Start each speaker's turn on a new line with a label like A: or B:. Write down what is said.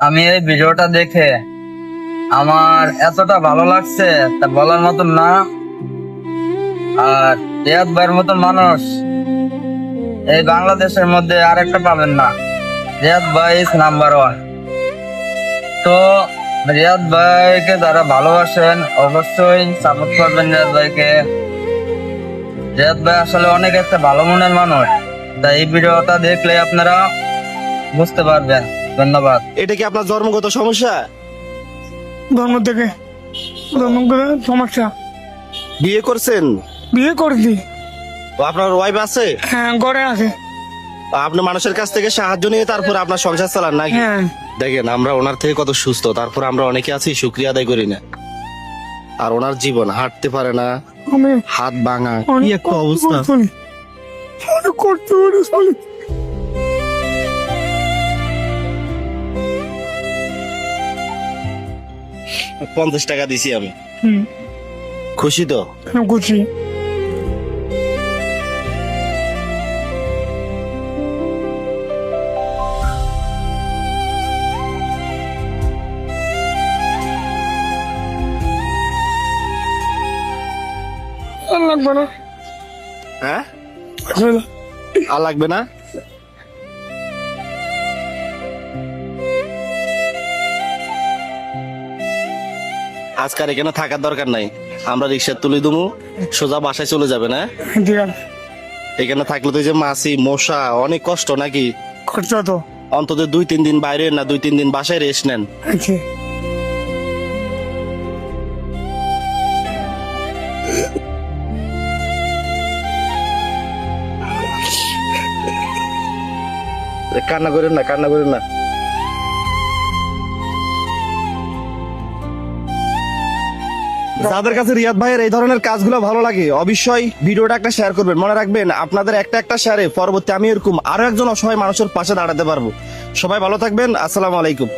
A: আমি এই ভিডিওটা দেখে আমার এতটা ভালো লাগছে তা বলার মতন না। আর রিয়াদ ভাইয়ের মতন মানুষ এই বাংলাদেশের মধ্যে আরেকটা পাবেন না। রিয়াদ ভাই ইজ নাম্বার ওয়ান। তো রিয়াদ ভাইকে যারা ভালোবাসেন অবশ্যই সাপোর্ট করবেন রিয়াদ ভাইকে। রিয়াদ ভাই আসলে অনেক একটা ভালো মনের মানুষ, তাই এই ভিডিওটা দেখলে আপনারা বুঝতে পারবেন। ধন্যবাদ।
B: এটা কি আপনার জন্মগত সমস্যা?
C: ধর্ম থেকে ধর্মগত সমস্যা।
B: বিয়ে করছেন?
C: বিয়ে করছি।
B: ও আপনার ওয়াইফ আছে?
C: হ্যাঁ, ঘরে আছে।
B: আপনি মানুষের কাছ থেকে সাহায্য নিয়ে তারপর আপনার সংসার চালান নাকি?
C: হ্যাঁ।
B: দেখেন আমরা ওনার থেকে কত সুস্থ, তারপর আমরা অনেকে আছি শুক্রিয়া আদায় করি না। আর ওনার জীবন হাঁটতে পারে না,
C: আমি
B: হাত ভাঙা, কি
C: অনেক
B: একটা অবস্থা।
C: অনেক করতে পারি চলি।
B: 50 টাকা দিছি আমি।
C: হুম,
B: খুশি তো?
C: আমি খুশি। আর লাগবে না।
B: হ্যাঁ,
C: লাগবে না।
B: আর লাগবে না। আজকাল এখানে থাকার দরকার নাই, আমরা রিক্সা তুলে দেবো, সোজা বাসায় চলে যাবে না?
C: ঠিক আছে।
B: এখানে থাকলে তো এই যে মাছি মশা অনেক কষ্ট নাকি?
C: খরচা তো
B: অন্তত 2-3 দিন বাইরে না, 2-3 দিন বাসায় রেস্ট নেন।
C: আছে।
B: কান্না করেন না, কান্না করেন না। যাদের কাছে রিয়াদ ভাইয়ের এই ধরনের কাজগুলো ভালো লাগে অবশ্যই ভিডিওটা একটা শেয়ার করবেন। মনে রাখবেন আপনাদের একটা শেয়ারে পরবর্তী আমি এরকম আরো একজন অসহায় মানুষের পাশে দাঁড়াতে পারবো। সবাই ভালো থাকবেন, আসসালামু আলাইকুম।